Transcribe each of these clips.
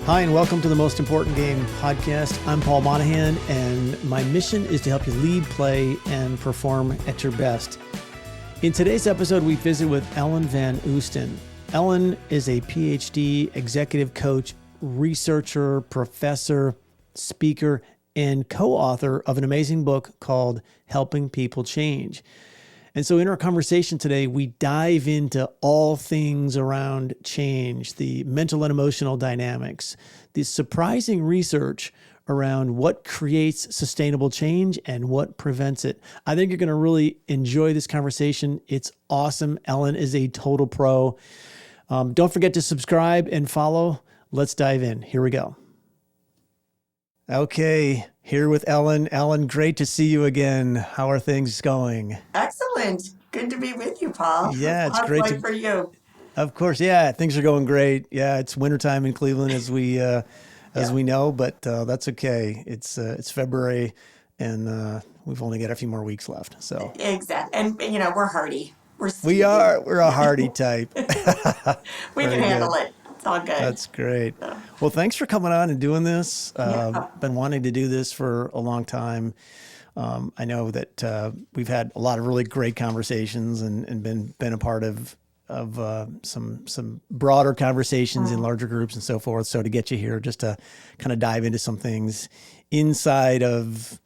Hi, and welcome to the Most Important Game podcast. I'm Paul Monahan, and my mission is to help you lead, play, and perform at your best. In today's episode, we visit with Ellen Van Oosten. Ellen is a PhD executive coach, researcher, professor, speaker, and co-author of an amazing book called Helping People Change. And so in our conversation today, we dive into all things around change, the mental and emotional dynamics, the surprising research around what creates sustainable change and what prevents it. I think you're going to really enjoy this conversation. It's awesome. Ellen is a total pro. Don't forget to subscribe and follow. Let's dive in. Here we go. Okay, here with Ellen. Ellen, great to see you again. How are things going? Excellent. Good to be with you, Paul. Yeah, it's How's great life for you? Of course, yeah, things are going great. Yeah, it's wintertime in Cleveland as we know, but that's okay. It's February, and we've only got a few more weeks left. So Exactly. And, we're hardy. We're we're a hardy type. we Very can handle good. it. It's all good. That's great. So, Well, thanks for coming on and doing this. yeah. Been wanting to do this for a long time. I know that we've had a lot of really great conversations and been a part of some broader conversations in larger groups and so forth. So to get you here, just to kind of dive into some things inside of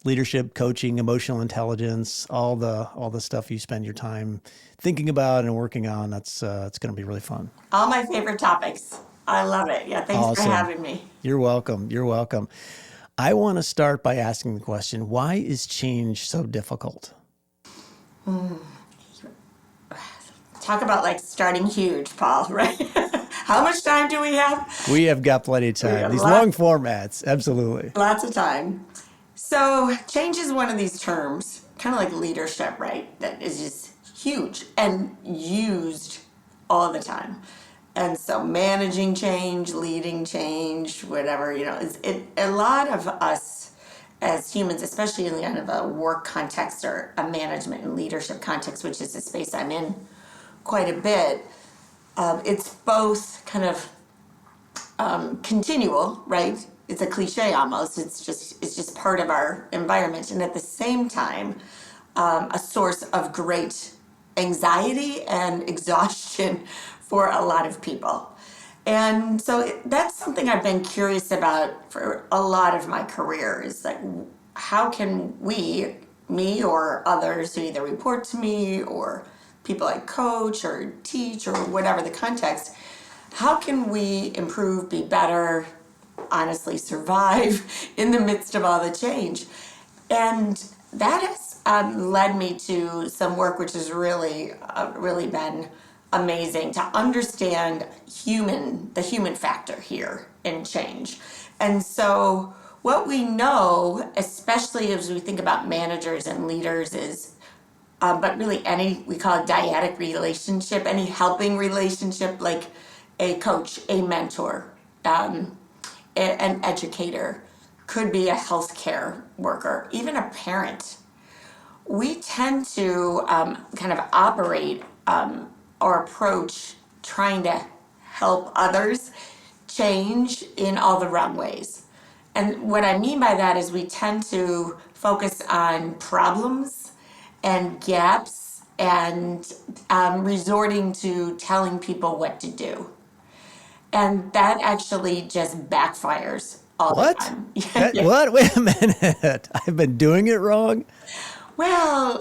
leadership, coaching, emotional intelligence, all the stuff you spend your time thinking about and working on. It's going to be really fun. All my favorite topics. I love it. Yeah, thanks for Awesome. having me. You're welcome. You're welcome. I want to start by asking the question, why is change so difficult? Talk about like starting huge, Paul, right? How much time do we have? We have got plenty of time. These long formats, absolutely. Lots of time. So change is one of these terms, kind of like leadership, right? That is just huge and used all the time. And so managing change, leading change, whatever, a lot of us as humans, especially in kind of a work context or a management and leadership context, which is the space I'm in quite a bit, it's both kind of continual, right? It's a cliche almost. It's just part of our environment, and at the same time, a source of great anxiety and exhaustion for a lot of people. And so that's something I've been curious about for a lot of my career is like, how can we, me or others who either report to me or people I coach or teach or whatever the context, how can we improve, be better, honestly survive in the midst of all the change? And that has led me to some work which has really been amazing to understand the human factor here in change. And so what we know, especially as we think about managers and leaders, is but really we call it dyadic relationship, any helping relationship, like a coach, a mentor, an educator, could be a healthcare worker, even a parent. We tend to kind of operate or approach trying to help others change in all the wrong ways. And what I mean by that is we tend to focus on problems and gaps and resorting to telling people what to do. And that actually just backfires all the time. What? Wait a minute. I've been doing it wrong? Well,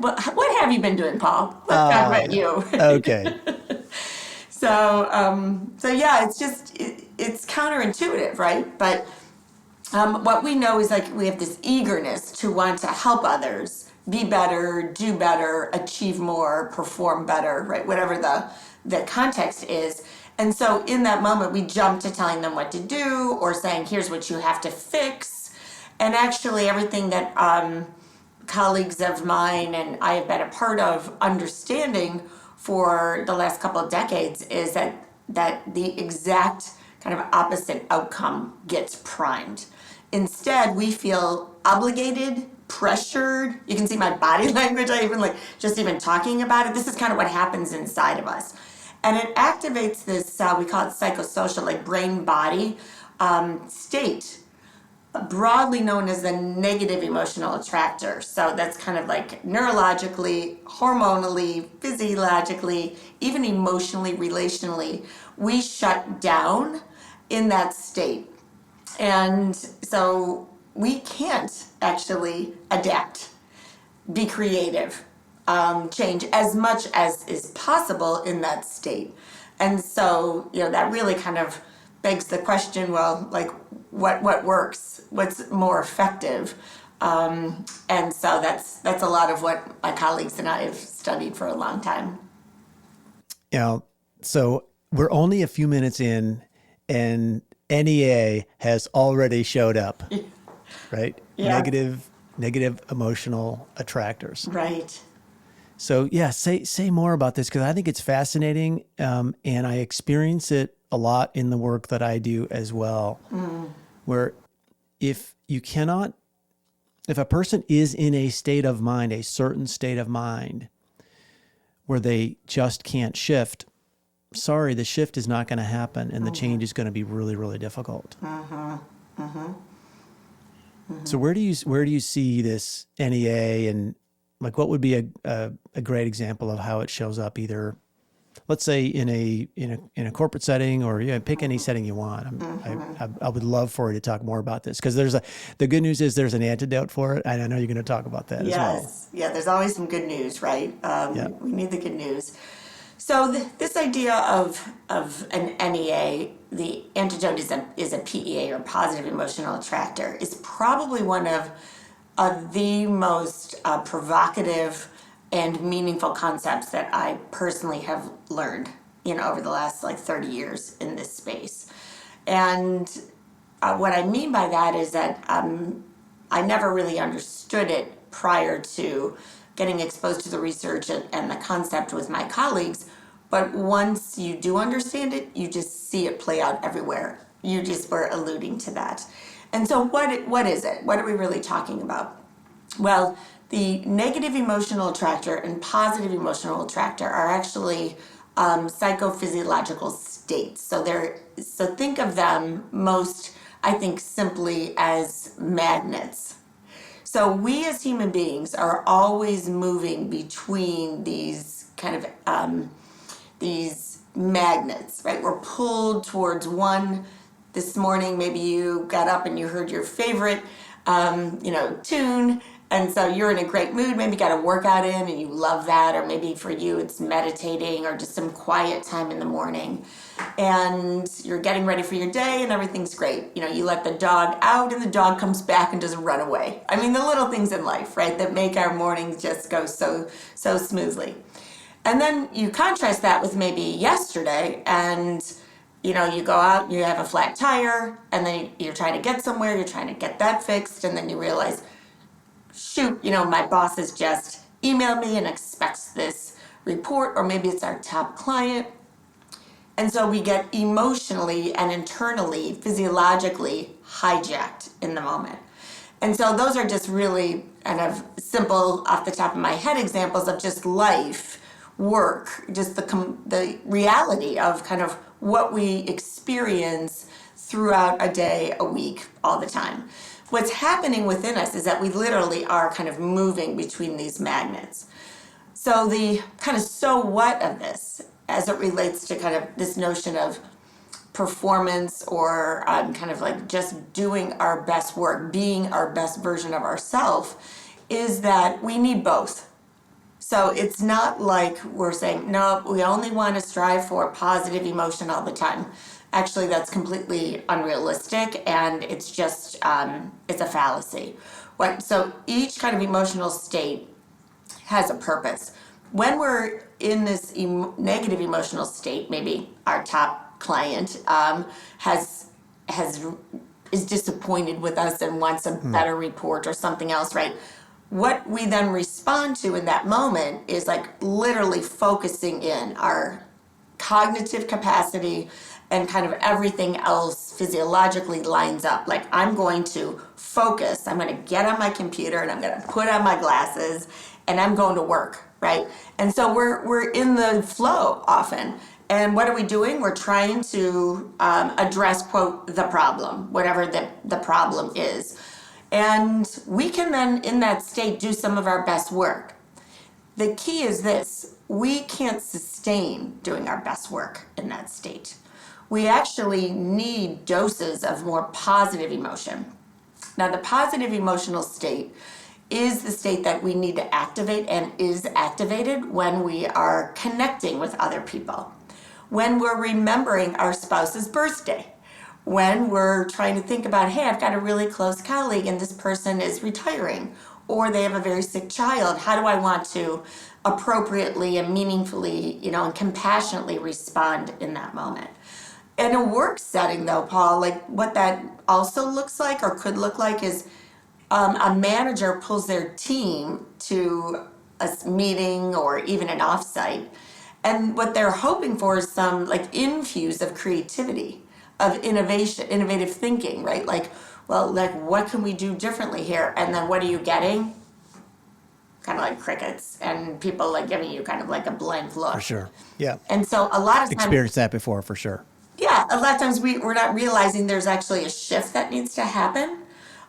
what have you been doing, Paul? Let's talk about you. Okay. So yeah, it's counterintuitive, right? But what we know is like we have this eagerness to want to help others be better, do better, achieve more, perform better, right? Whatever the context is. And so in that moment, we jump to telling them what to do or saying, here's what you have to fix. And actually everything that colleagues of mine and I have been a part of understanding for the last couple of decades is that the exact kind of opposite outcome gets primed. Instead, we feel obligated, pressured. You can see my body language. I even just even talking about it. This is kind of what happens inside of us. And it activates this this, we call it psychosocial, like brain-body state, broadly known as the negative emotional attractor. So that's kind of like neurologically, hormonally, physiologically, even emotionally, relationally, we shut down in that state. And so we can't actually adapt, be creative, change as much as is possible in that state. And so, that really kind of begs the question, well, like, what works? What's more effective? And so that's a lot of what my colleagues and I have studied for a long time. So we're only a few minutes in, and NEA has already showed up, right? Yeah. Negative emotional attractors. Right. So yeah, say more about this, because I think it's fascinating, and I experience it a lot in the work that I do as well. Where if a person is in a state of mind, a certain state of mind, where they just can't shift, sorry, the shift is not going to happen, and the change is going to be really, really difficult. So where do you see this NEA, and like what would be a great example of how it shows up, either, let's say in a corporate setting, or pick any setting you want. I would love for you to talk more about this, because the good news is there's an antidote for it, and I know you're going to talk about that as well. Yes. Yeah, there's always some good news, right? Yeah. We need the good news. So this idea of an NEA, the antidote is a PEA, or positive emotional attractor, is probably one of the most provocative and meaningful concepts that I personally have learned, over the last 30 years in this space. And what I mean by that is that I never really understood it prior to getting exposed to the research and the concept with my colleagues. But once you do understand it, you just see it play out everywhere. You just were alluding to that. And so what is it? What are we really talking about? Well, the negative emotional attractor and positive emotional attractor are actually psychophysiological states. So think of them most, I think, simply as magnets. So we as human beings are always moving between these kind of these magnets, right? We're pulled towards one. This morning, maybe you got up and you heard your favorite, tune, and so you're in a great mood. Maybe you got a workout in and you love that, or maybe for you it's meditating or just some quiet time in the morning, and you're getting ready for your day and everything's great. You let the dog out and the dog comes back and doesn't run away. I mean, the little things in life, right, that make our mornings just go so smoothly. And then you contrast that with maybe yesterday, and you go out, you have a flat tire, and then you're trying to get somewhere, you're trying to get that fixed, and then you realize, shoot, my boss has just emailed me and expects this report, or maybe it's our top client. And so we get emotionally and internally, physiologically hijacked in the moment. And so those are just really kind of simple, off the top of my head examples of just life, work, just the reality of kind of what we experience throughout a day, a week, all the time. What's happening within us is that we literally are kind of moving between these magnets. So the kind of so what of this, as it relates to kind of this notion of performance, or kind of like just doing our best work, being our best version of ourselves, is that we need both. So it's not like we're saying, no, we only want to strive for positive emotion all the time. Actually, that's completely unrealistic, and it's just, it's a fallacy. So each kind of emotional state has a purpose. When we're in this negative emotional state, maybe our top client is disappointed with us and wants a better report or something else, right? What we then respond to in that moment is like literally focusing in our cognitive capacity, and kind of everything else physiologically lines up. Like, I'm going to focus, I'm going to get on my computer and I'm going to put on my glasses and I'm going to work, right? And so we're in the flow often. And what are we doing? We're trying to address, quote, the problem, whatever the problem is. And we can then, in that state, do some of our best work. The key is this: we can't sustain doing our best work in that state. We actually need doses of more positive emotion. Now, the positive emotional state is the state that we need to activate and is activated when we are connecting with other people, when we're remembering our spouse's birthday, when we're trying to think about, hey, I've got a really close colleague and this person is retiring, or they have a very sick child. How do I want to appropriately and meaningfully, and compassionately respond in that moment? In a work setting, though, Paul, like what that also looks like or could look like is a manager pulls their team to a meeting or even an offsite, and what they're hoping for is some like infuse of creativity, of innovation, innovative thinking, right? Like, well, like what can we do differently here? And then what are you getting? Kind of like crickets, and people like giving you kind of like a blank look. For sure. Yeah. And so a lot of times, Experienced that before, for sure. yeah, a lot of times we're not realizing there's actually a shift that needs to happen.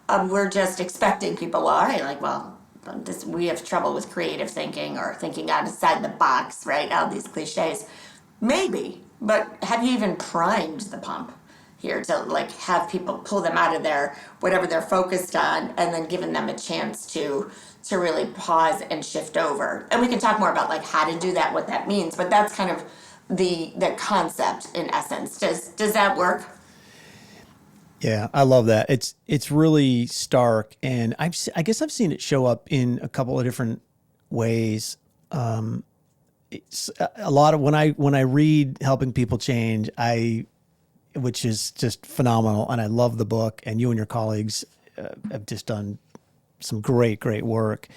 We're just expecting people, well, all right, like, well, we have trouble with creative thinking or thinking outside the box, right? All these cliches. Maybe, but have you even primed the pump here to like have people pull them out of their whatever they're focused on, and then giving them a chance to really pause and shift over? And we can talk more about like how to do that, what that means, but that's kind of the concept in essence. Does that work? Yeah, I love that. It's really stark, and I guess I've seen it show up in a couple of different ways. It's a lot of when I read Helping People Change, which is just phenomenal, and I love the book. And you and your colleagues have just done some great work.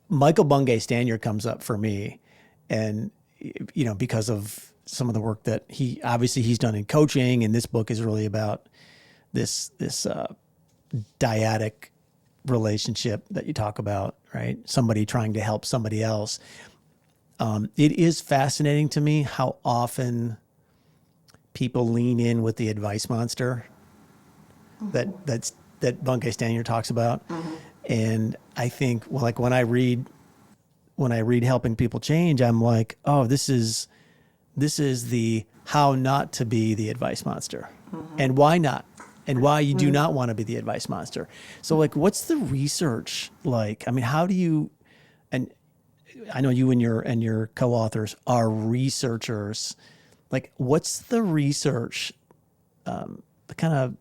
Michael Bungay Stanier comes up for me, and because of some of the work that he's done in coaching, and this book is really about this dyadic relationship that you talk about, right? Somebody trying to help somebody else. It is fascinating to me how often people lean in with the advice monster that Bungay Stanier talks about. Mm-hmm. And I think, well, like when I read Helping People Change, I'm like, oh, this is the how not to be the advice monster, mm-hmm. and why not, and why you do not want to be the advice monster. So like, what's the research like? I mean, how do you, and I know you and your co-authors are researchers. Like, what's the research? Kind of,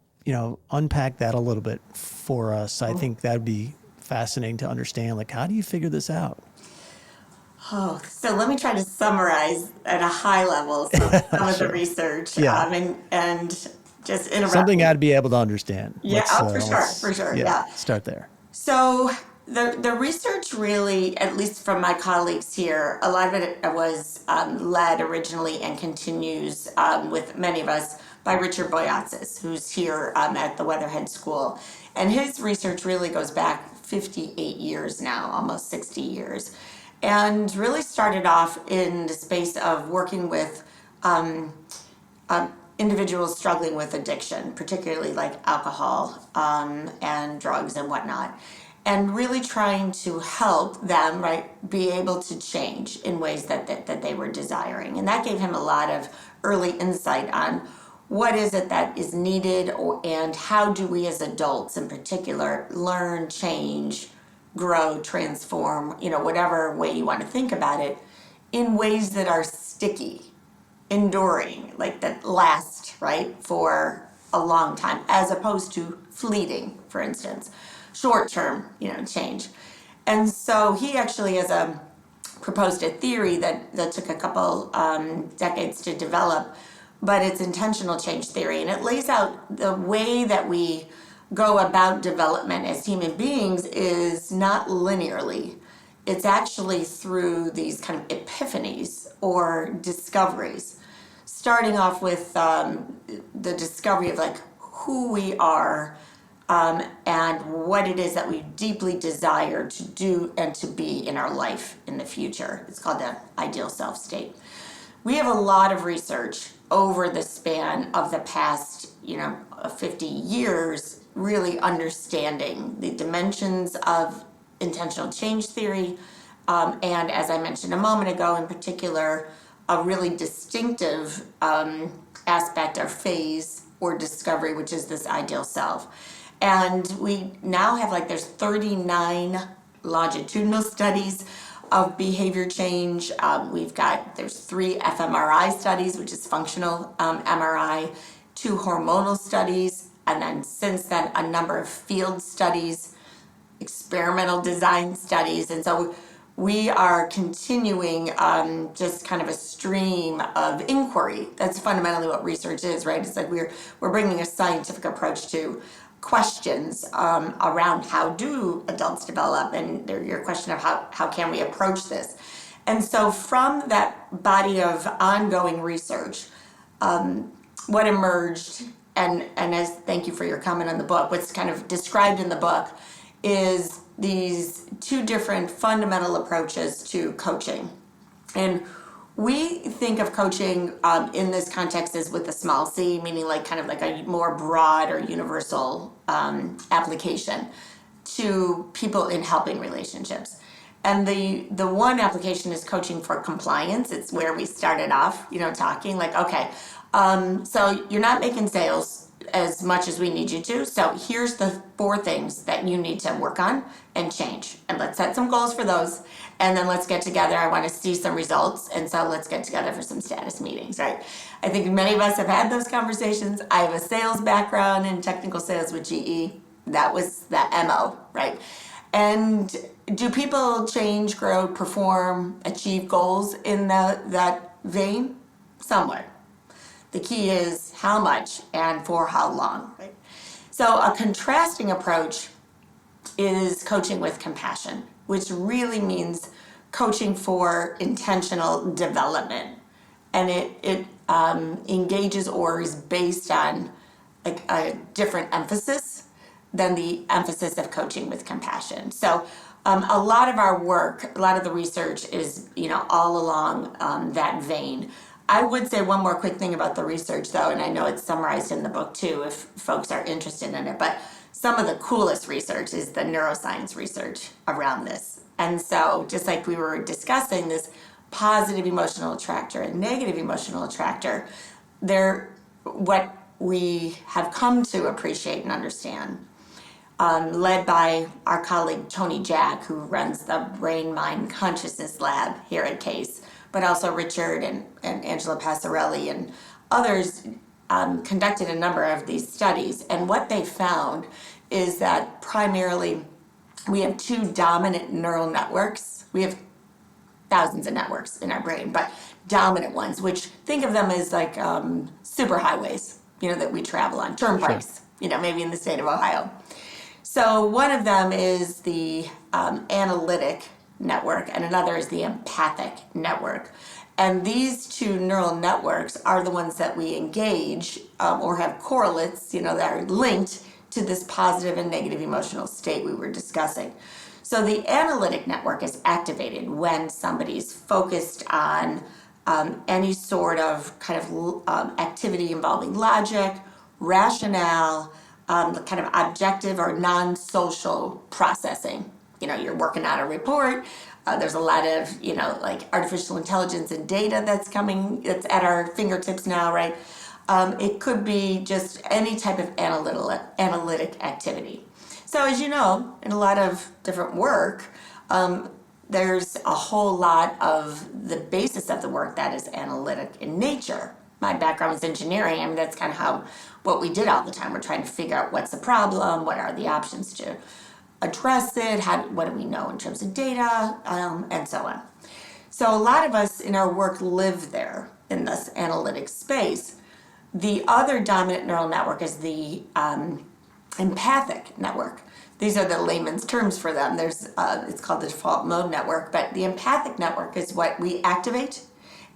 unpack that a little bit for us. I think that'd be fascinating to understand. Like, how do you figure this out? Oh, so let me try to summarize at a high level some Sure. of the research, Yeah. And just interrupt. Something I'd be able to understand. Yeah, for sure. Yeah. Start there. So the research really, at least from my colleagues here, a lot of it was led originally and continues with many of us by Richard Boyatzis, who's here at the Weatherhead School. And his research really goes back 58 years now, almost 60 years. And really started off in the space of working with individuals struggling with addiction, particularly like alcohol and drugs and whatnot, and really trying to help them, right, be able to change in ways that they were desiring. And that gave him a lot of early insight on what is it that is needed, and how do we as adults in particular learn, change, grow, transform, whatever way you want to think about it, in ways that are sticky, enduring, like that last, right, for a long time, as opposed to fleeting, for instance, short-term, change. And so he actually has proposed a theory that took a couple decades to develop, but it's intentional change theory, and it lays out the way that we go about development as human beings is not linearly. It's actually through these kind of epiphanies or discoveries, starting off with the discovery of like who we are and what it is that we deeply desire to do and to be in our life in the future. It's called the ideal self state. We have a lot of research over the span of the past, 50 years, really understanding the dimensions of intentional change theory, and as I mentioned a moment ago, in particular, a really distinctive aspect or phase or discovery, which is this ideal self. And we now have there's 39 longitudinal studies of behavior change. There's 3 fMRI studies, which is functional MRI, 2 hormonal studies, and then since then a number of field studies, experimental design studies. And so we are continuing just kind of a stream of inquiry. That's fundamentally what research is, right? It's we're bringing a scientific approach to questions around how do adults develop, and your question of how can we approach this. And so from that body of ongoing research, what emerged, and as thank you for your comment on the book, what's kind of described in the book is these 2 different fundamental approaches to coaching. And we think of coaching in this context as with a small c, meaning kind of a more broad or universal application to people in helping relationships. And the one application is coaching for compliance. It's where we started off, talking okay, so you're not making sales as much as we need you to. So here's the 4 things that you need to work on and change. And let's set some goals for those. And then let's get together. I want to see some results. And so let's get together for some status meetings, right? I think many of us have had those conversations. I have a sales background in technical sales with GE. That was the MO, right? And do people change, grow, perform, achieve goals in that vein? Somewhat. The key is how much and for how long, right? So a contrasting approach is coaching with compassion, which really means coaching for intentional development. And it engages or is based on a different emphasis than the emphasis of coaching with compassion. So a lot of our work, a lot of the research is, all along that vein. I would say one more quick thing about the research, though, and I know it's summarized in the book too if folks are interested in it, but some of the coolest research is the neuroscience research around this. And so just like we were discussing, this positive emotional attractor and negative emotional attractor, what we have come to appreciate and understand, led by our colleague Tony Jack, who runs the Brain Mind Consciousness Lab here at Case, but also Richard and Angela Passarelli and others conducted a number of these studies. And what they found is that primarily we have 2 dominant neural networks. We have thousands of networks in our brain, but dominant ones, which think of them as super highways, that we travel on, turnpikes, maybe in the state of Ohio. So one of them is the analytic network, and another is the empathic network. And these 2 neural networks are the ones that we engage or have correlates, that are linked to this positive and negative emotional state we were discussing. So the analytic network is activated when somebody's focused on any sort of kind of activity involving logic, rationale, kind of objective or non-social processing. You're working on a report. There's a lot of, artificial intelligence and data that's at our fingertips now, right? It could be just any type of analytic activity. So as you know, in a lot of different work, there's a whole lot of the basis of the work that is analytic in nature. My background is engineering. That's kind of what we did all the time. We're trying to figure out what's the problem, what are the options to address it, what do we know in terms of data, and so on. So a lot of us in our work live there in this analytic space. The other dominant neural network is the empathic network. These are the layman's terms for them. It's called the default mode network, but the empathic network is what we activate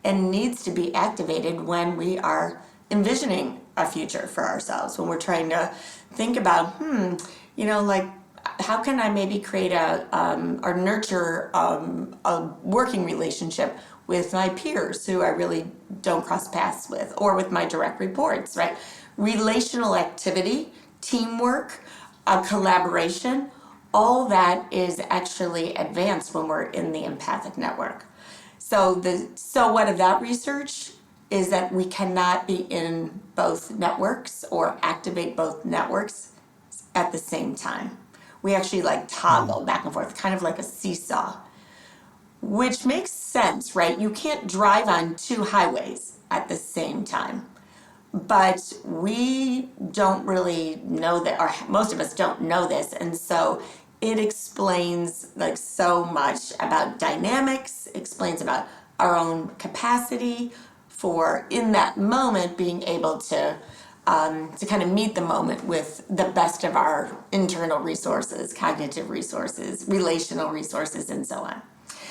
and needs to be activated when we are envisioning a future for ourselves, when we're trying to think about, like, how can I maybe create or nurture a working relationship with my peers who I really don't cross paths with, or with my direct reports, right? Relational activity, teamwork, collaboration, all that is actually advanced when we're in the empathic network. So so what of that research is that we cannot be in both networks or activate both networks at the same time. We actually like toggle back and forth, kind of like a seesaw, which makes sense, right? You can't drive on two highways at the same time. But we don't really know that, or most of us don't know this. And so it explains like so much about dynamics, explains about our own capacity for in that moment being able to kind of meet the moment with the best of our internal resources, cognitive resources, relational resources, and so on.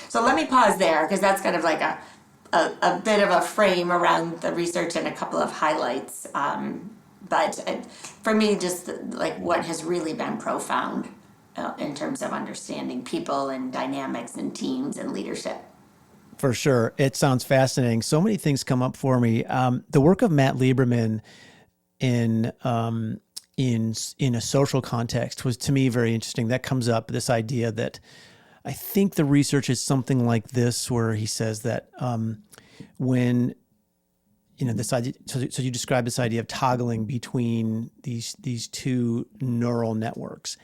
So let me pause there because that's kind of like a bit of a frame around the research and a couple of highlights. But for me, just like what has really been profound in terms of understanding people and dynamics and teams and leadership. For sure. It sounds fascinating. So many things come up for me. The work of Matt Lieberman in a social context was to me very interesting. That comes up, this idea that I think the research is something like this, where he says that when this idea, so you describe this idea of toggling between these two neural networks.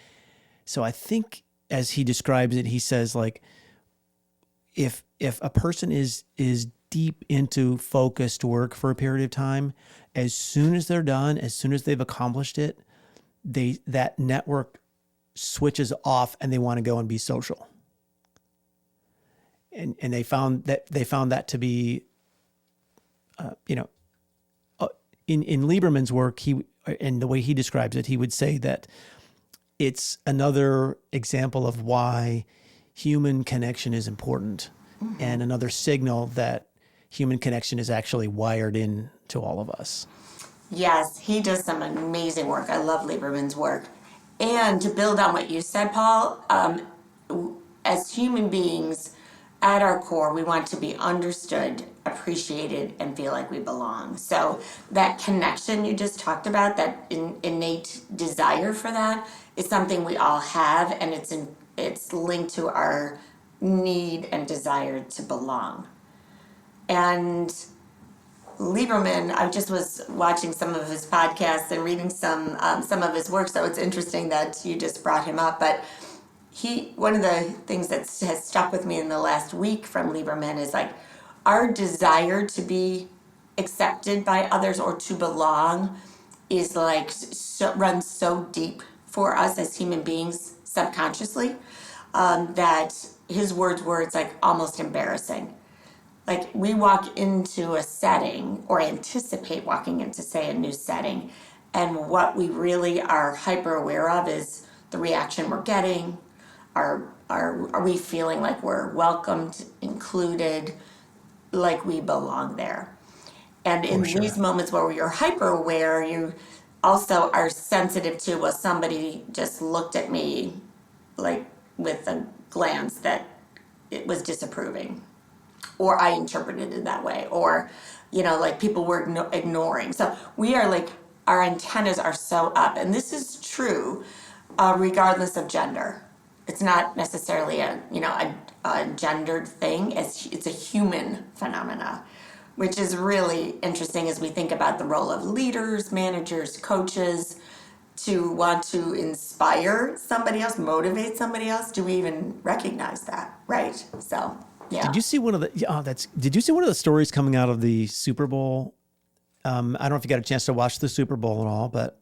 So I think as he describes it, he says like if a person is deep into focused work for a period of time, as soon as they're done, as soon as they've accomplished it, that network switches off and they want to go and be social. And they found that to be, in Lieberman's work, and the way he describes it, he would say that it's another example of why human connection is important, and another signal that human connection is actually wired in to all of us. Yes, he does some amazing work. I love Lieberman's work. And to build on what you said, Paul, as human beings, at our core, we want to be understood, appreciated, and feel like we belong. So that connection you just talked about, that innate desire for that, is something we all have, and it's linked to our need and desire to belong. And Lieberman, I just was watching some of his podcasts and reading some of his work, so it's interesting that you just brought him up. But one of the things that has stuck with me in the last week from Lieberman is like our desire to be accepted by others or to belong is like runs so deep for us as human beings subconsciously, that his words were, it's like almost embarrassing. Like we walk into a setting or anticipate walking into, say, a new setting, and what we really are hyper aware of is the reaction we're getting. Are we feeling like we're welcomed, included, like we belong there? And in these moments where you're hyper aware, you also are sensitive to, well, somebody just looked at me like with a glance that it was disapproving, or I interpreted it that way, or like people were ignoring. So we are like, our antennas are so up, and this is true regardless of gender. It's not necessarily a gendered thing. It's a human phenomena, which is really interesting as we think about the role of leaders, managers, coaches, to want to inspire somebody else, motivate somebody else. Do we even recognize that, right? So yeah. Did you see one of the stories coming out of the Super Bowl? I don't know if you got a chance to watch the Super Bowl at all, but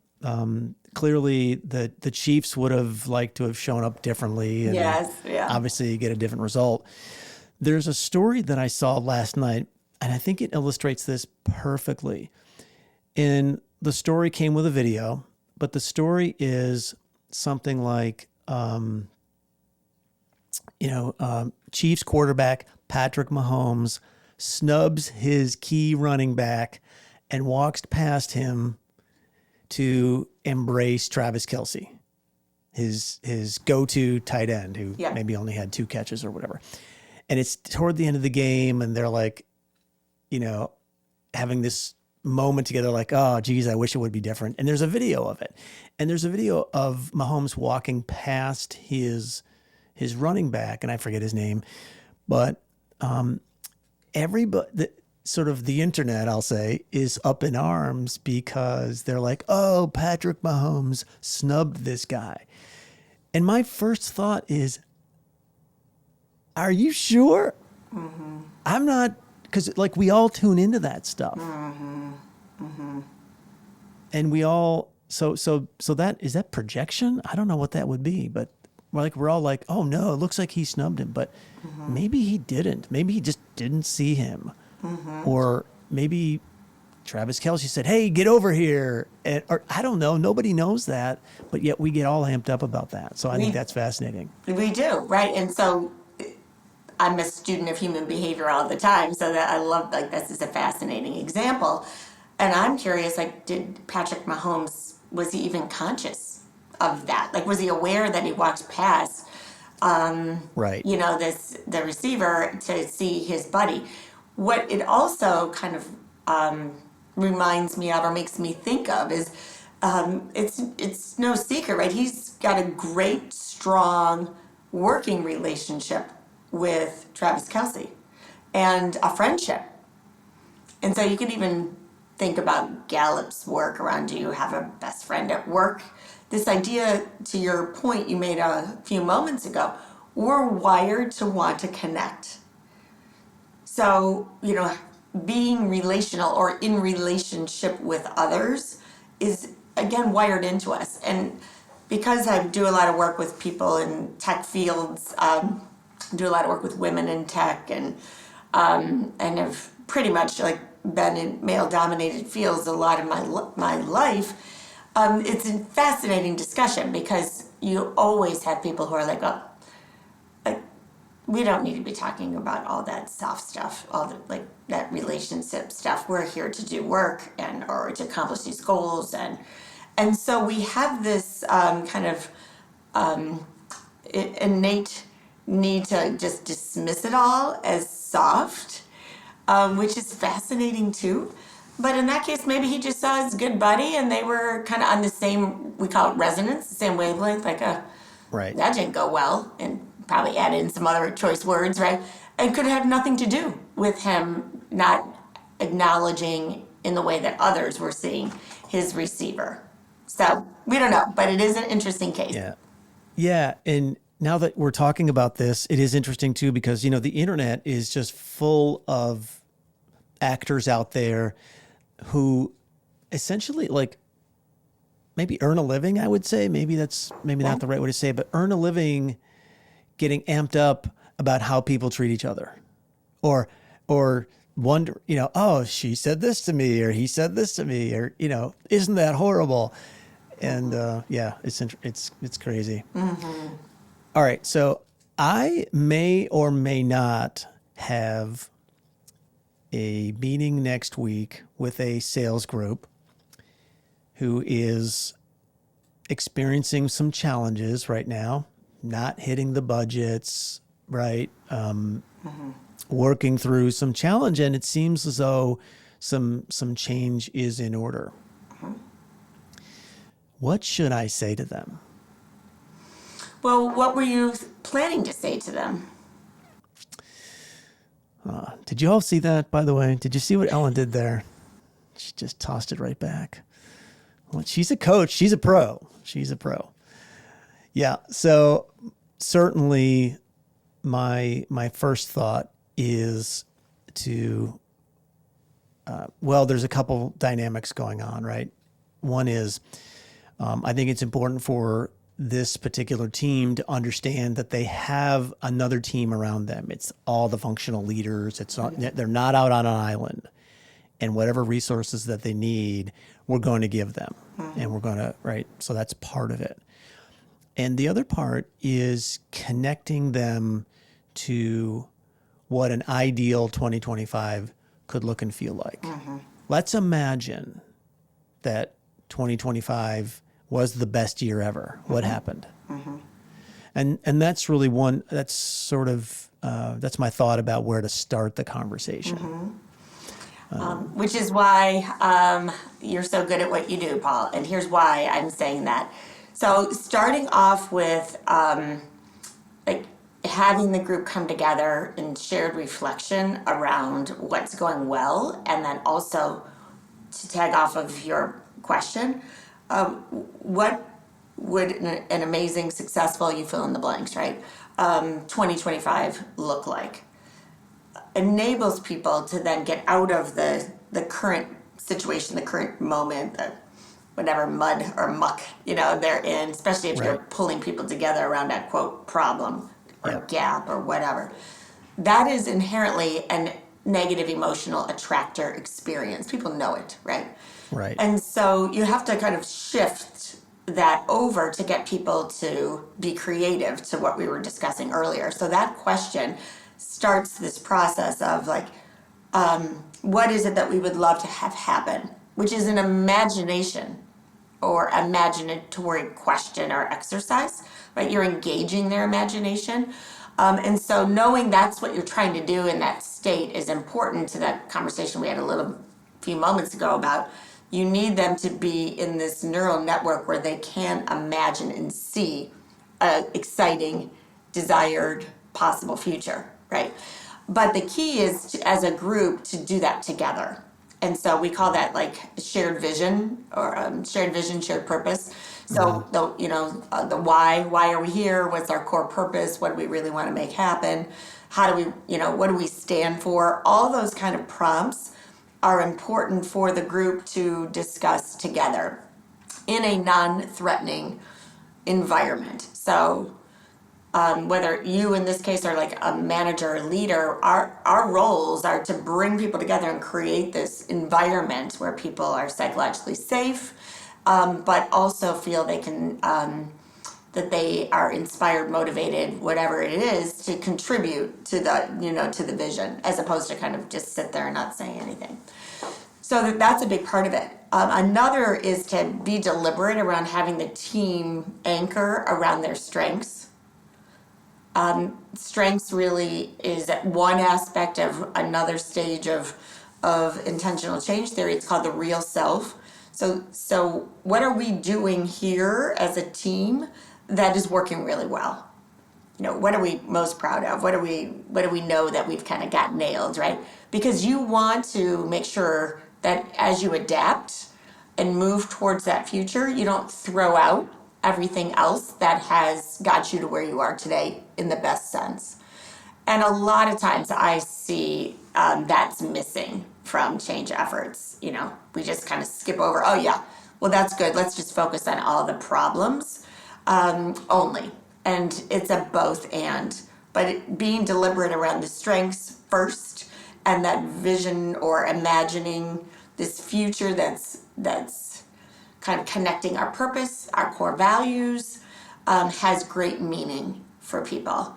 clearly the Chiefs would have liked to have shown up differently. And yes, yeah. Obviously, you get a different result. There's a story that I saw last night, and I think it illustrates this perfectly. And the story came with a video, but the story is something like, Chiefs quarterback Patrick Mahomes snubs his key running back and walks past him to embrace Travis Kelce, his go-to tight end who maybe only had 2 catches or whatever. And it's toward the end of the game, and they're like, having this moment together, like, oh, geez, I wish it would be different. And there's a video of it. And there's a video of Mahomes walking past his running back, and I forget his name, but everybody, the internet, I'll say, is up in arms because they're like, oh, Patrick Mahomes snubbed this guy. And my first thought is, are you sure? Mm-hmm. I'm not, because like we all tune into that stuff. Mm-hmm. Mm-hmm. And we all, so that, is that projection? I don't know what that would be, but we're all like, oh no, it looks like he snubbed him, but maybe he didn't. Maybe he just didn't see him. Mm-hmm. Or maybe Travis Kelce said, hey, get over here. Or I don't know. Nobody knows that, but yet we get all amped up about that. So I think that's fascinating. We do, right? And so I'm a student of human behavior all the time, so that I love, like, this is a fascinating example. And I'm curious, like, did Patrick Mahomes, was he even conscious of that? Like, was he aware that he walked past, right, the receiver to see his buddy? What it also kind of reminds me of, or makes me think of, is it's no secret, right? He's got a great, strong working relationship with Travis Kelce and a friendship. And so you can even think about Gallup's work around, do you have a best friend at work? This idea, to your point you made a few moments ago, we're wired to want to connect. So, being relational or in relationship with others is, again, wired into us. And because I do a lot of work with people in tech fields, do a lot of work with women in tech, and have pretty much like been in male-dominated fields a lot of my life. It's a fascinating discussion because you always have people who are like, oh, we don't need to be talking about all that soft stuff, all the, like, that relationship stuff. We're here to do work or to accomplish these goals, and so we have this kind of innate need to just dismiss it all as soft, which is fascinating too. But in that case, maybe he just saw his good buddy, and they were kind of on the same, we call it resonance, the same wavelength. Like, right, that didn't go well, and probably add in some other choice words, right? And could have nothing to do with him not acknowledging in the way that others were seeing his receiver. So we don't know, but it is an interesting case. Yeah. And now that we're talking about this, it is interesting too, because, the internet is just full of actors out there who essentially, like, maybe earn a living, I would say. Maybe that's not the right way to say it, but earn a living getting amped up about how people treat each other, or wonder, oh, she said this to me, or he said this to me, or, isn't that horrible? And it's crazy. Mm-hmm. All right. So I may or may not have a meeting next week with a sales group who is experiencing some challenges right now, not hitting the budgets, right? Working through some challenge, and it seems as though some change is in order. What should I say to them? Well, what were you planning to say to them? Did you all see that, by the way? Did you see what Ellen did there? She just tossed it right back. Well, she's a coach. She's a pro. Yeah. So certainly my first thought is to, there's a couple dynamics going on, right? One is, I think it's important for this particular team to understand that they have another team around them. It's all the functional leaders. They're not out on an island, and whatever resources that they need, we're going to give them, and we're going to, right? So that's part of it. And the other part is connecting them to what an ideal 2025 could look and feel like. Let's imagine that 2025 was the best year ever. What happened? And that's really that's sort of, that's my thought about where to start the conversation. Which is why you're so good at what you do, Paul. And here's why I'm saying that. So starting off with like having the group come together in shared reflection around what's going well, and then also to tag off of your question, what would an amazing, successful, you fill in the blanks, right? 2025 look like? Enables people to then get out of the current situation, the current moment, the whatever mud or muck they're in, especially if you're Right. pulling people together around that quote problem or Yep. gap or whatever. That is inherently a negative emotional attractor experience. People know it, right? Right. And so you have to kind of shift that over to get people to be creative to what we were discussing earlier. So that question starts this process of like, what is it that we would love to have happen? Which is an imagination or imaginatory question or exercise, right? You're engaging their imagination. And so knowing that's what you're trying to do in that state is important to that conversation we had a few moments ago about you need them to be in this neural network where they can imagine and see a exciting, desired, possible future, right? But the key is as a group to do that together. And so we call that like shared vision or shared vision, shared purpose. So the why are we here? What's our core purpose? What do we really want to make happen? How do we, what do we stand for? All those kind of prompts are important for the group to discuss together in a non-threatening environment. So whether you in this case are like a manager or leader, our roles are to bring people together and create this environment where people are psychologically safe, but also feel they can that they are inspired, motivated, whatever it is, to contribute to the vision, as opposed to kind of just sit there and not say anything. So that's a big part of it. Another is to be deliberate around having the team anchor around their strengths. Strengths really is one aspect of another stage of intentional change theory. It's called the real self. So what are we doing here as a team that is working really well? What are we most proud of? What do we know that we've kind of got nailed, right? Because you want to make sure that as you adapt and move towards that future, you don't throw out everything else that has got you to where you are today in the best sense. And a lot of times I see that's missing from change efforts. We just kind of skip over, oh yeah, well that's good. Let's just focus on all the problems only. And it's a both and. But being deliberate around the strengths first and that vision or imagining this future that's kind of connecting our purpose, our core values, has great meaning for people.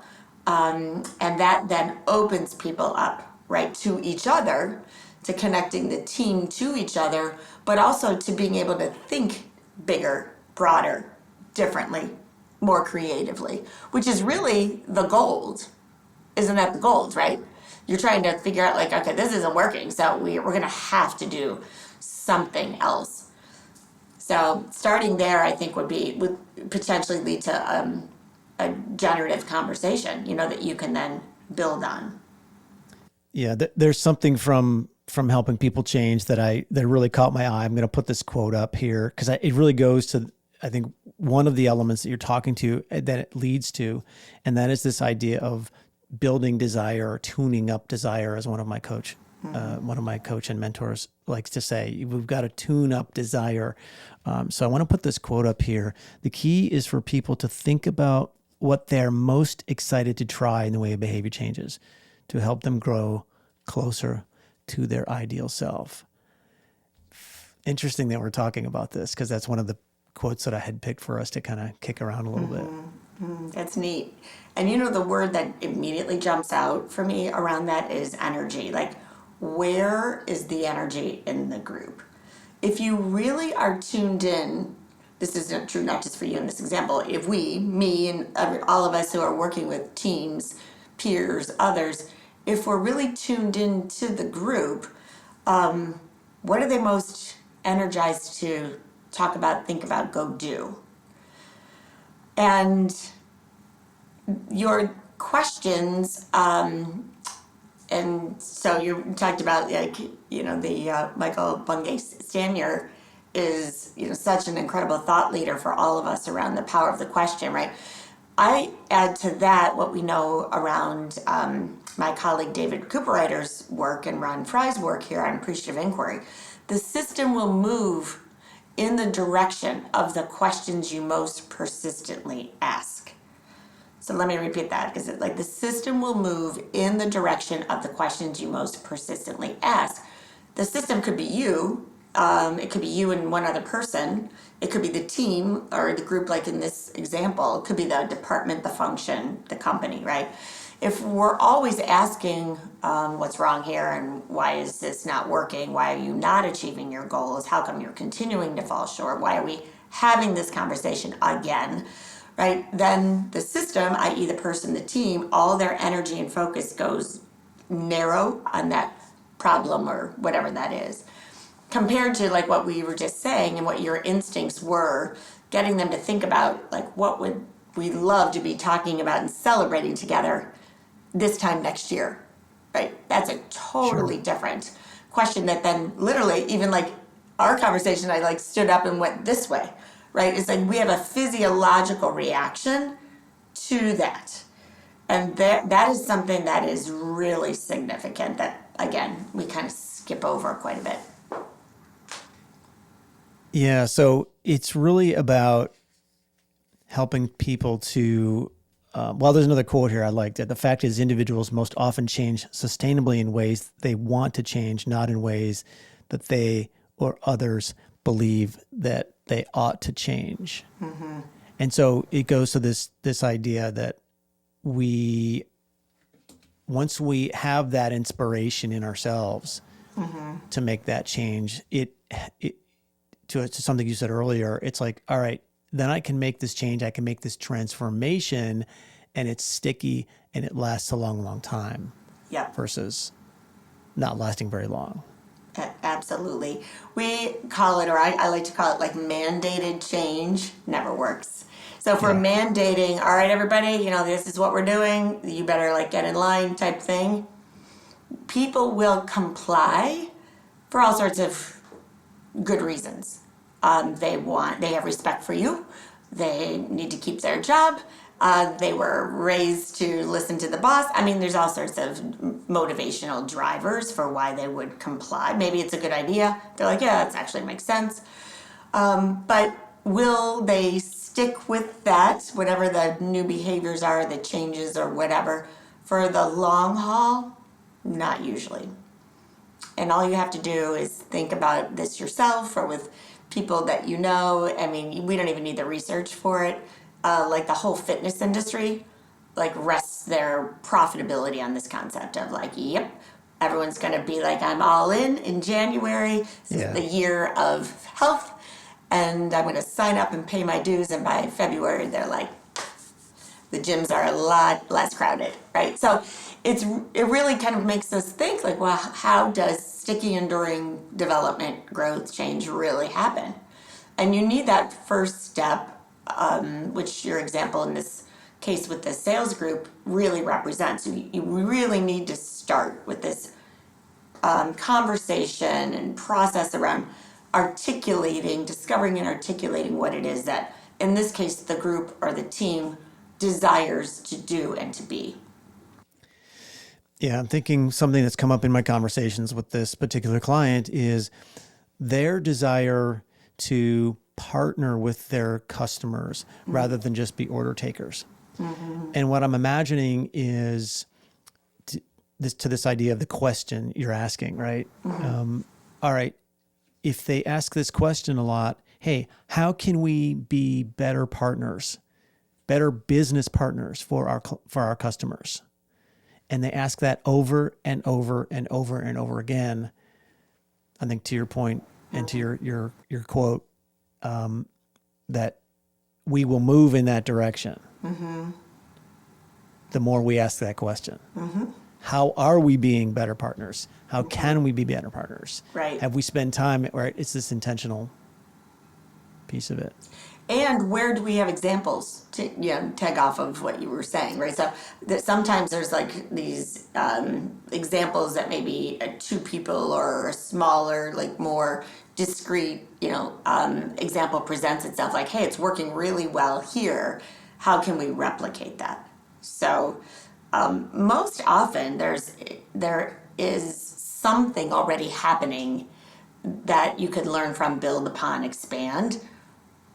And that then opens people up, right, to each other, to connecting the team to each other, but also to being able to think bigger, broader, differently, more creatively, which is really the gold. Isn't that the gold, right? You're trying to figure out like, okay, this isn't working, so we're going to have to do something else. So starting there, I think would potentially lead to a generative conversation, that you can then build on. Yeah, there's something from helping people change that really caught my eye. I'm going to put this quote up here because it really goes to, I think, one of the elements that you're talking to that it leads to, and that is this idea of building desire or tuning up desire, as one of my coach and mentors likes to say. We've got to tune up desire. So I want to put this quote up here. The key is for people to think about what they're most excited to try in the way of behavior changes to help them grow closer to their ideal self. Interesting that we're talking about this because that's one of the quotes that I had picked for us to kind of kick around a little bit. That's neat. And the word that immediately jumps out for me around that is energy. Like, where is the energy in the group? if you really are tuned in, this is not true not just for you in this example, if we, me, and all of us who are working with teams, peers, others, if we're really tuned into the group, what are they most energized to talk about, think about, go do? And your questions, and so you talked about, like, the Michael Bungay Stanier is, such an incredible thought leader for all of us around the power of the question, right? I add to that what we know around my colleague David Cooperrider's work and Ron Fry's work here on appreciative inquiry. The system will move in the direction of the questions you most persistently ask. So let me repeat that, because like the system will move in the direction of the questions you most persistently ask. The system could be you. It could be you and one other person. It could be the team or the group, like in this example. It could be the department, the function, the company, right? If we're always asking what's wrong here and why is this not working? Why are you not achieving your goals? How come you're continuing to fall short? Why are we having this conversation again? Right? Then the system, i.e. the person, the team, all their energy and focus goes narrow on that problem or whatever that is. Compared to like what we were just saying and what your instincts were, getting them to think about like what would we love to be talking about and celebrating together this time next year, right? That's a totally different question that then literally even like our conversation, I like stood up and went this way, right? It's like we have a physiological reaction to that. And that is something that is really significant that, again, we kind of skip over quite a bit. Yeah, so it's really about helping people to, well, there's another quote here I liked it. The fact is, individuals most often change sustainably in ways they want to change, not in ways that they or others believe that they ought to change. Mm-hmm. And so it goes to this idea that once we have that inspiration in ourselves to make that change, it to something you said earlier, it's like, all right, then I can make this change. I can make this transformation, and it's sticky and it lasts a long, long time. Yeah. Versus not lasting very long. Absolutely. We call it, or I like to call it like mandated change never works. So if we're mandating, all right, everybody, this is what we're doing, you better like get in line type thing, people will comply for all sorts of good reasons. They have respect for you. They need to keep their job. They were raised to listen to the boss. I mean, there's all sorts of motivational drivers for why they would comply. Maybe it's a good idea. They're like, yeah, that actually makes sense. But will they stick with that, whatever the new behaviors are, the changes or whatever, for the long haul? Not usually. And all you have to do is think about this yourself or with people that you know. I mean, we don't even need the research for it. Like the whole fitness industry, like rests their profitability on this concept of like, yep, everyone's going to be like, I'm all in January. This is the year of health. And I'm going to sign up and pay my dues. And by February, they're like, the gyms are a lot less crowded, right? So it really kind of makes us think like, well, how does sticky, enduring development, growth, change really happen? And you need that first step, which your example in this case with the sales group really represents. You really need to start with this conversation and process around discovering and articulating what it is that, in this case, the group or the team desires to do and to be. Yeah, I'm thinking something that's come up in my conversations with this particular client is their desire to partner with their customers rather than just be order takers. Mm-hmm. And what I'm imagining is this idea of the question you're asking, right? Mm-hmm. All right, if they ask this question a lot, hey, how can we be better partners, better business partners for our customers? And they ask that over and over and over and over again. I think to your point, and to your quote, that we will move in that direction. The more we ask that question. How are we being better partners? How can we be better partners? Right. Have we spent time, right? It's this intentional piece of it. And where do we have examples to tag off of what you were saying, right? So that sometimes there's like these examples that maybe two people or a smaller, like more discrete, example presents itself. Like, hey, it's working really well here. How can we replicate that? So most often there is something already happening that you could learn from, build upon, expand.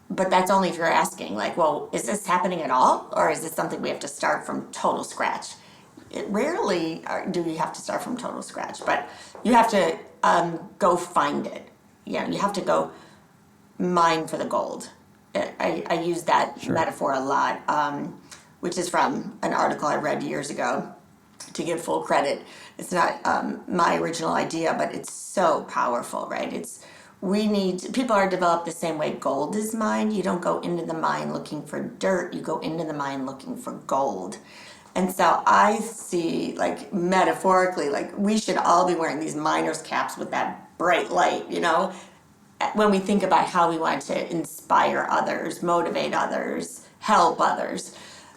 But that's only if you're asking, like, well, is this happening at all? Or is this something we have to start from total scratch? It rarely do you have to start from total scratch, but you have to go find it. You have to go mine for the gold. I use that metaphor a lot, which is from an article I read years ago. To give full credit, it's not my original idea, but it's so powerful, right? People are developed the same way gold is mined. You don't go into the mine looking for dirt, you go into the mine looking for gold. And so I see, like, metaphorically, like, we should all be wearing these miner's caps with that bright light, when we think about how we want to inspire others, motivate others, help others,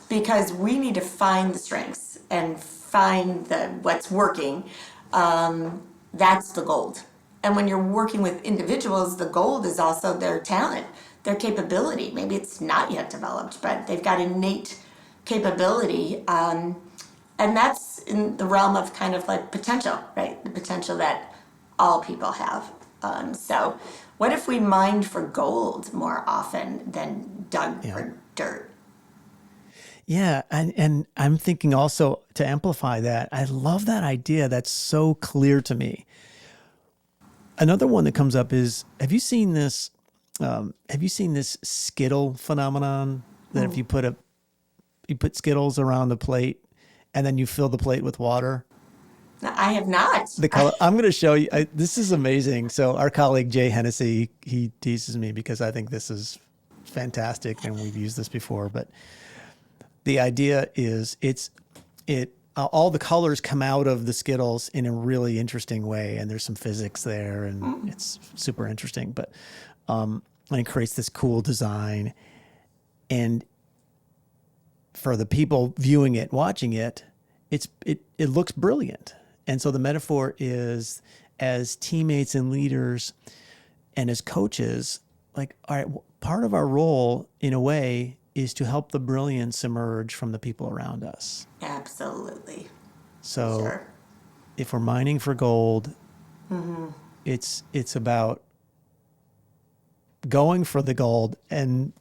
because we need to find the strengths and find what's working. That's the gold. And when you're working with individuals, the gold is also their talent, their capability. Maybe it's not yet developed, but they've got innate capability. And that's in the realm of kind of like potential, right? The potential that all people have. So what if we mined for gold more often than dug for dirt? Yeah, and I'm thinking also to amplify that, I love that idea. That's so clear to me. Another one that comes up is, have you seen this Skittle phenomenon? That if you put Skittles around the plate and then you fill the plate with water? I have not. The color, I'm going to show you. This is amazing. So our colleague Jay Hennessy, he teases me because I think this is fantastic, and we've used this before. But the idea is all the colors come out of the Skittles in a really interesting way, and there's some physics there, and it's super interesting. But and it creates this cool design, and for the people viewing it, watching it, it looks brilliant. And so the metaphor is, as teammates and leaders and as coaches, like, all right, part of our role in a way is to help the brilliance emerge from the people around us. Absolutely. So Sure. if we're mining for gold, it's about going for the gold, and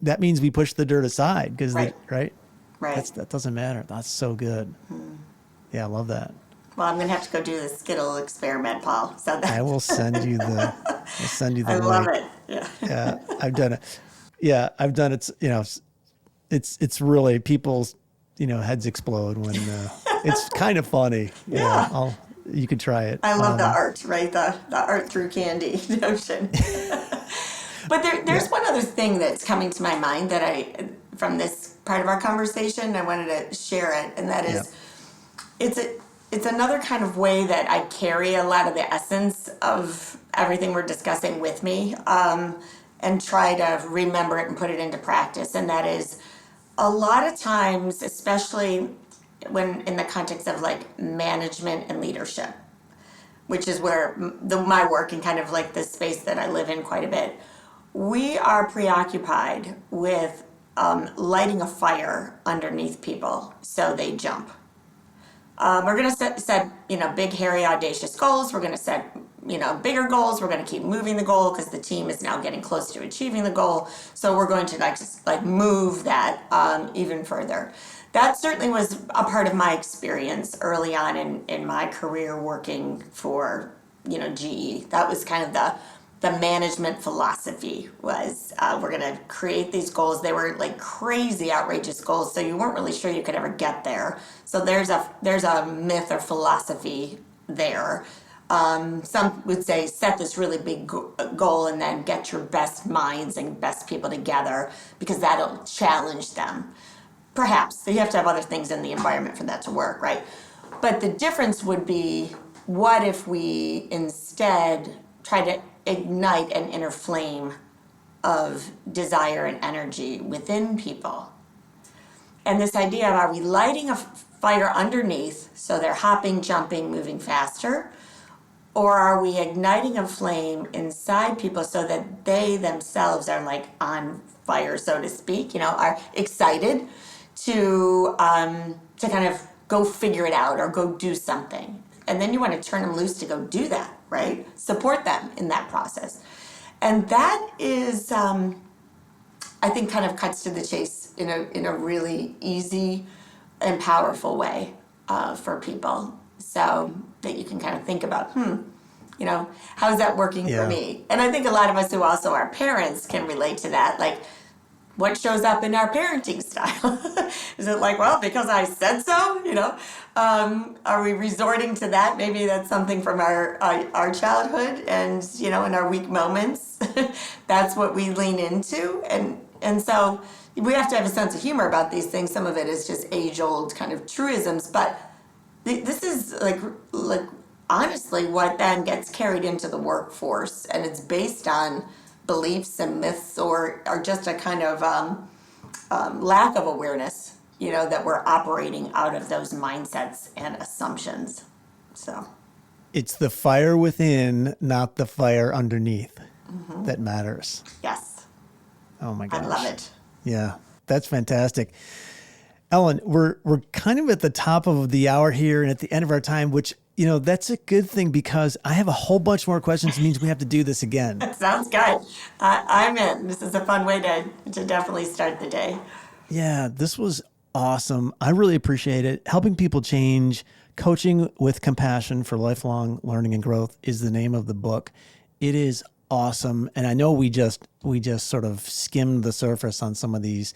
that means we push the dirt aside because Right. That doesn't matter. That's so good. Yeah, I love that. Well, I'm gonna have to go do the Skittle experiment, Paul. So I will send you the I link. love it. Yeah. Yeah, I've done it. Yeah, I've done it. It's really, people's heads explode when it's kind of funny. Yeah. You could try it. I love the art, right? The art through candy notion. But there's one other thing that's coming to my mind that from this part of our conversation, I wanted to share it, and that is, it's another kind of way that I carry a lot of the essence of everything we're discussing with me, and try to remember it and put it into practice. And that is, a lot of times, especially when in the context of like management and leadership, which is where my work and kind of like this space that I live in quite a bit, we are preoccupied with lighting a fire underneath people so they jump. We're going to set big, hairy, audacious goals. We're going to set bigger goals. We're going to keep moving the goal because the team is now getting close to achieving the goal. So we're going to move that even further. That certainly was a part of my experience early on in my career working for GE. That was kind of the management philosophy was, we're going to create these goals. They were like crazy, outrageous goals, so you weren't really sure you could ever get there. So there's a myth or philosophy there. Some would say set this really big goal and then get your best minds and best people together because that'll challenge them. Perhaps. So you have to have other things in the environment for that to work, right? But the difference would be, what if we instead try to ignite an inner flame of desire and energy within people? And this idea of, are we lighting a fire underneath so they're hopping, jumping, moving faster? Or are we igniting a flame inside people so that they themselves are like on fire, so to speak, are excited to kind of go figure it out or go do something? And then you want to turn them loose to go do that, right? Support them in that process. And that is, I think, kind of cuts to the chase in a really easy and powerful way for people, so that you can kind of think about, how's that working for me? And I think a lot of us who also are parents can relate to that. Like, what shows up in our parenting style? Is it like, well, because I said so? Are we resorting to that? Maybe that's something from our childhood, and in our weak moments, that's what we lean into, and so we have to have a sense of humor about these things. Some of it is just age-old kind of truisms, but this is like honestly what then gets carried into the workforce, and it's based on beliefs and myths, or just a kind of lack of awareness, that we're operating out of those mindsets and assumptions. So it's the fire within, not the fire underneath, that matters. Yes. Oh my gosh. I love it. Yeah, that's fantastic. Ellen, we're kind of at the top of the hour here and at the end of our time, which, that's a good thing because I have a whole bunch more questions. It means we have to do this again. Sounds good. I'm in. This is a fun way to definitely start the day. Yeah, this was awesome. I really appreciate it. Helping people change, coaching with compassion for lifelong learning and growth is the name of the book. It is awesome. And I know we just sort of skimmed the surface on some of these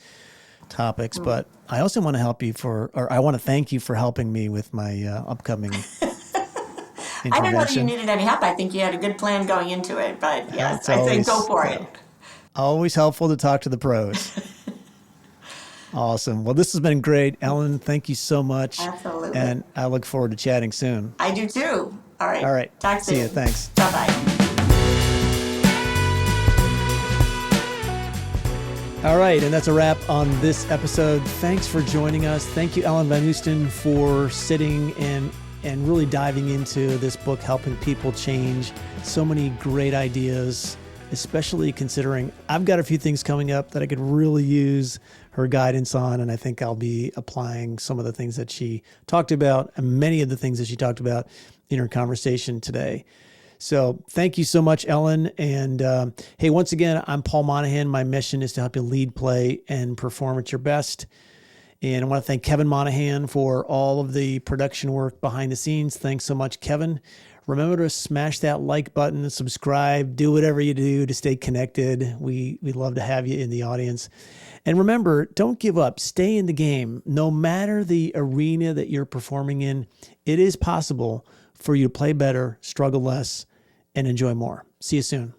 topics, but I also want to I want to thank you for helping me with my upcoming I don't know that you needed any help. I think you had a good plan going into it, but yes, I say go for it. Always helpful to talk to the pros. Awesome. Well, this has been great. Ellen, thank you so much. Absolutely. And I look forward to chatting soon. I do too. All right. All right. Talk soon. See you. Thanks. Bye-bye. All right, and that's a wrap on this episode. Thanks for joining us. Thank you, Ellen Van Oosten, for sitting and really diving into this book, Helping People Change. So many great ideas, especially considering I've got a few things coming up that I could really use her guidance on, and I think I'll be applying some of the things that she talked about, and many of the things that she talked about in her conversation today. So thank you so much, Ellen. And hey, once again, I'm Paul Monahan. My mission is to help you lead, play, and perform at your best. And I want to thank Kevin Monahan for all of the production work behind the scenes. Thanks so much, Kevin. Remember to smash that like button, subscribe, do whatever you do to stay connected. We'd love to have you in the audience. And remember, don't give up. Stay in the game. No matter the arena that you're performing in, it is possible for you to play better, struggle less, and enjoy more. See you soon.